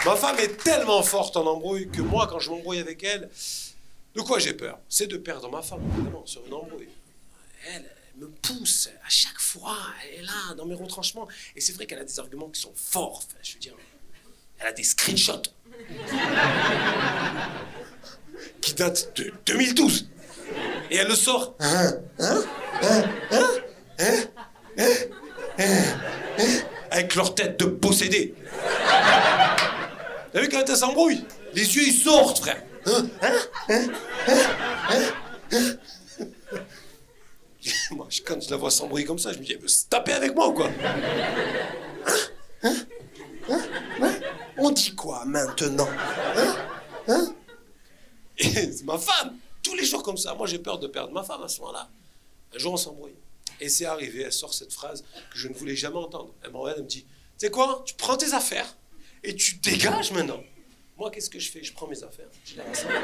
Ma femme est tellement forte en embrouille que moi, quand je m'embrouille avec elle, de quoi j'ai peur? C'est de perdre ma femme, évidemment, sur une embrouille. Elle me pousse à chaque fois, elle est là, dans mes retranchements. Et c'est vrai qu'elle a des arguments qui sont forts. Enfin, je veux dire, elle a des screenshots qui datent de 2012. Et elle le sort. Avec leur tête de possédé. T'as vu quand elle s'embrouille? Les yeux, ils sortent, frère. Moi, quand je la vois s'embrouiller comme ça, je me dis, elle veut se taper avec moi ou quoi? On dit quoi maintenant? Et c'est ma femme. Tous les jours comme ça. Moi, j'ai peur de perdre ma femme à ce moment-là. Un jour, on s'embrouille. Et c'est arrivé, elle sort cette phrase que je ne voulais jamais entendre. Elle me regarde, elle me dit, tu sais quoi? Tu prends tes affaires et tu dégages maintenant. Moi, qu'est-ce que je fais? Je prends mes affaires, je les rassemble.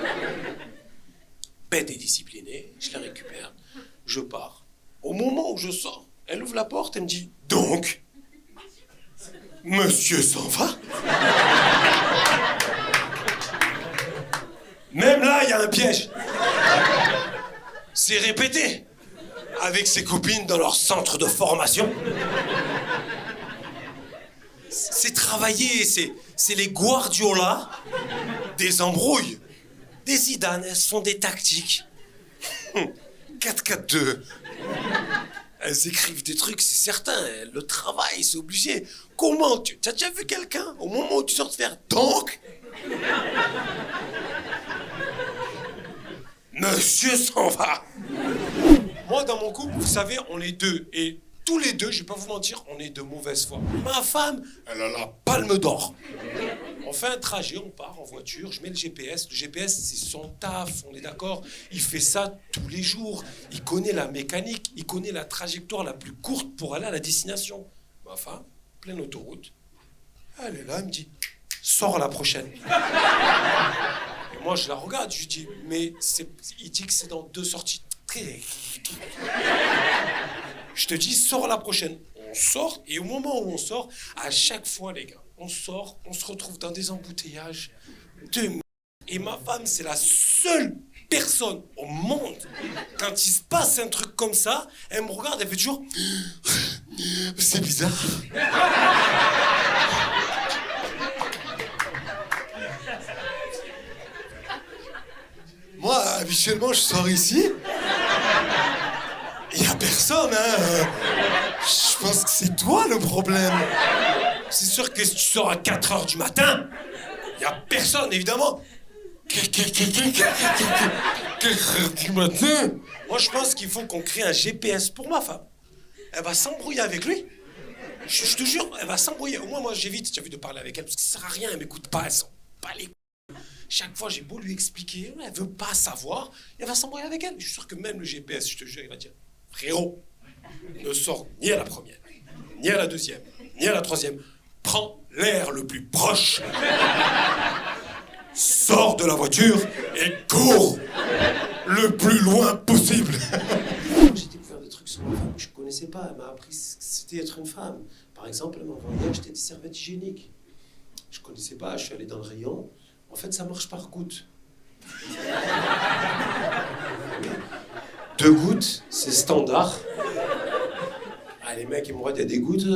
Bête et disciplinée, je les récupère, je pars. Au moment où je sors, elle ouvre la porte et me dit, donc, monsieur s'en va? Même là, il y a un piège. C'est répété. Avec ses copines dans leur centre de formation. C'est travaillé, c'est les Guardiola des embrouilles. Des Zidane, elles sont des tactiques. 4-4-2. Elles écrivent des trucs, c'est certain. Elles le travaillent, c'est obligé. Comment tu as déjà vu quelqu'un au moment où tu sors de faire donc? Monsieur s'en va. Moi, dans mon couple, vous savez, on est deux. Et tous les deux, je vais pas vous mentir, on est de mauvaise foi. Ma femme, elle a la palme d'or. On fait un trajet, on part en voiture, je mets le GPS. Le GPS, c'est son taf, on est d'accord? Il fait ça tous les jours. Il connaît la mécanique, il connaît la trajectoire la plus courte pour aller à la destination. Ma femme, pleine autoroute, elle est là, elle me dit, sors à la prochaine. Et moi, je la regarde, je lui dis, mais il dit que c'est dans 2 sorties. Je te dis, sors à la prochaine. On sort, et au moment où on sort, à chaque fois, les gars, on sort, on se retrouve dans des embouteillages de m***. Et ma femme, c'est la seule personne au monde, quand il se passe un truc comme ça, elle me regarde, elle fait toujours, c'est bizarre. Moi, habituellement, je sors ici. Il n'y a personne, hein. Je pense que c'est toi le problème. C'est sûr que si tu sors à 4h du matin, il n'y a personne, évidemment. 4h du matin? Moi, je pense qu'il faut qu'on crée un GPS pour ma femme. Elle va s'embrouiller avec lui. Je te jure, elle va s'embrouiller. Au moins, moi, j'évite, tu as vu, de parler avec elle, parce que ça sert à rien, elle m'écoute pas, elle sent pas les... Chaque fois, j'ai beau lui expliquer, elle veut pas savoir, elle va s'embrouiller avec elle. Je suis sûr que même le GPS, je te jure, il va dire, frérot, ne sors ni à la première, ni à la deuxième, ni à la troisième. Prends l'air le plus proche. Sors de la voiture et cours le plus loin possible. J'ai découvert des trucs sur ma femme que je connaissais pas. Elle m'a appris ce que c'était être une femme. Par exemple, elle m'a envoyé acheter des serviettes hygiéniques. Je connaissais pas, je suis allé dans le rayon. En fait, ça marche par gouttes. 2 gouttes, c'est standard. Ah, les mecs, ils me disent, il y a des gouttes.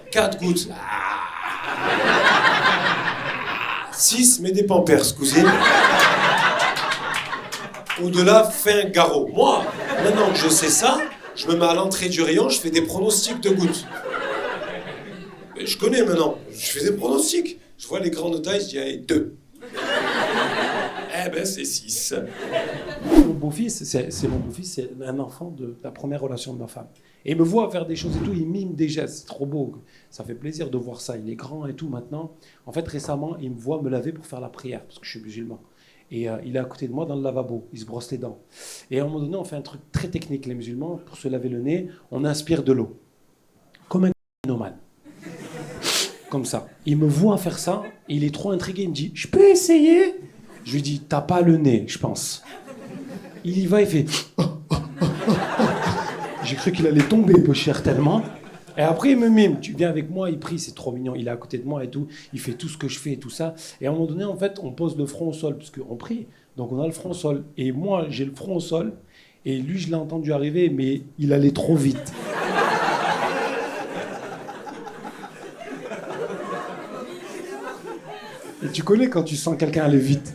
4 gouttes. 6, mets des pampers, cousine. Au-delà, fais un garrot. Moi, maintenant que je sais ça, je me mets à l'entrée du rayon, je fais des pronostics de gouttes. Mais je connais maintenant, je fais des pronostics. Je vois les grandes tailles, je dis, allez, 2. Eh ben, c'est 6. Mon beau-fils, c'est mon beau-fils, c'est un enfant de la première relation de ma femme. Et il me voit faire des choses et tout, il mime des gestes, c'est trop beau. Ça fait plaisir de voir ça, il est grand et tout maintenant. En fait, récemment, il me voit me laver pour faire la prière, parce que je suis musulman. Et il est à côté de moi dans le lavabo, il se brosse les dents. Et à un moment donné, on fait un truc très technique, les musulmans, pour se laver le nez, on inspire de l'eau. Comme un nomade. Comme ça. Il me voit faire ça, et il est trop intrigué, il me dit, je peux essayer? Je lui dis, t'as pas le nez, je pense. Il y va, il fait... J'ai cru qu'il allait tomber, peu cher, tellement. Et après, il me mime. Tu viens avec moi, il prie, c'est trop mignon. Il est à côté de moi et tout. Il fait tout ce que je fais et tout ça. Et à un moment donné, en fait, on pose le front au sol, parce qu'on prie. Donc, on a le front au sol. Et moi, j'ai le front au sol. Et lui, je l'ai entendu arriver, mais il allait trop vite. Et tu connais quand tu sens quelqu'un aller vite.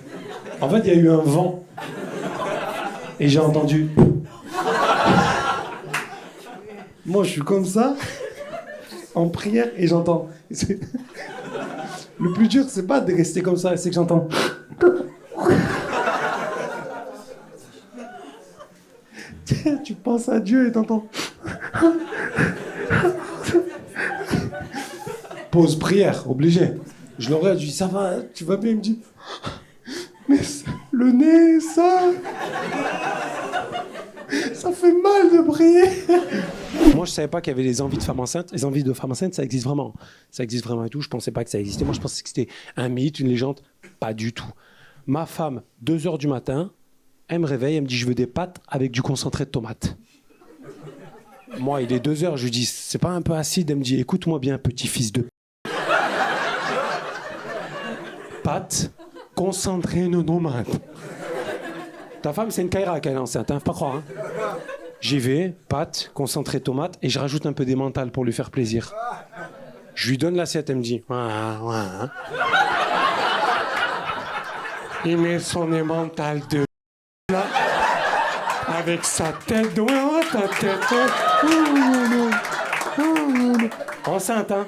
En fait, il y a eu un vent. Et j'ai entendu. Moi, je suis comme ça, en prière, et j'entends. Le plus dur, c'est pas de rester comme ça, c'est que j'entends. Tu penses à Dieu et t'entends. Pause prière, obligé. Je le regarde, je lui dis, ça va, tu vas bien? Il me dit, mais le nez, ça fait mal de prier. Moi, je savais pas qu'il y avait les envies de femmes enceintes. Les envies de femmes enceintes, ça existe vraiment. Ça existe vraiment et tout. Je pensais pas que ça existait. Moi, je pensais que c'était un mythe, une légende. Pas du tout. Ma femme, 2h du matin, elle me réveille, elle me dit, je veux des pâtes avec du concentré de tomate. Moi, il est 2h, je lui dis, c'est pas un peu acide? Elle me dit, écoute-moi bien, petit fils de... Pâtes, concentré de tomate. Ta femme, c'est une Kaira qu'elle est enceinte, hein, faut pas croire. Hein. J'y vais, pâtes, concentré tomate, et je rajoute un peu d'emmental pour lui faire plaisir. Je lui donne l'assiette, elle me dit, ouais, ouais. Il met son emmental de là, avec sa tête de... Ouais, ta tête. Enceinte, hein.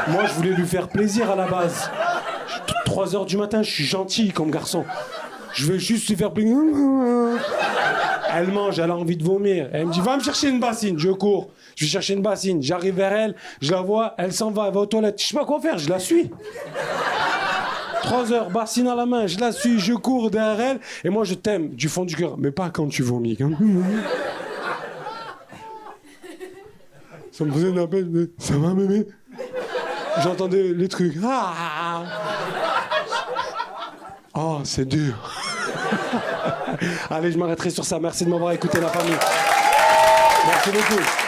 Moi, je voulais lui faire plaisir à la base. 3h du matin, je suis gentil comme garçon. Je veux juste lui faire plaisir. Elle mange, elle a envie de vomir. Elle me dit, va me chercher une bassine. Je cours. Je vais chercher une bassine. J'arrive vers elle, je la vois, elle s'en va, elle va aux toilettes. Je sais pas quoi faire, je la suis. 3h, bassine à la main, je la suis, je cours derrière elle. Et moi, je t'aime du fond du cœur. Mais pas quand tu vomis. Ça me faisait une appel, mais ça va, mémé? J'entendais les trucs. Ah, oh, c'est dur. Allez, je m'arrêterai sur ça. Merci de m'avoir écouté, la famille. Merci beaucoup.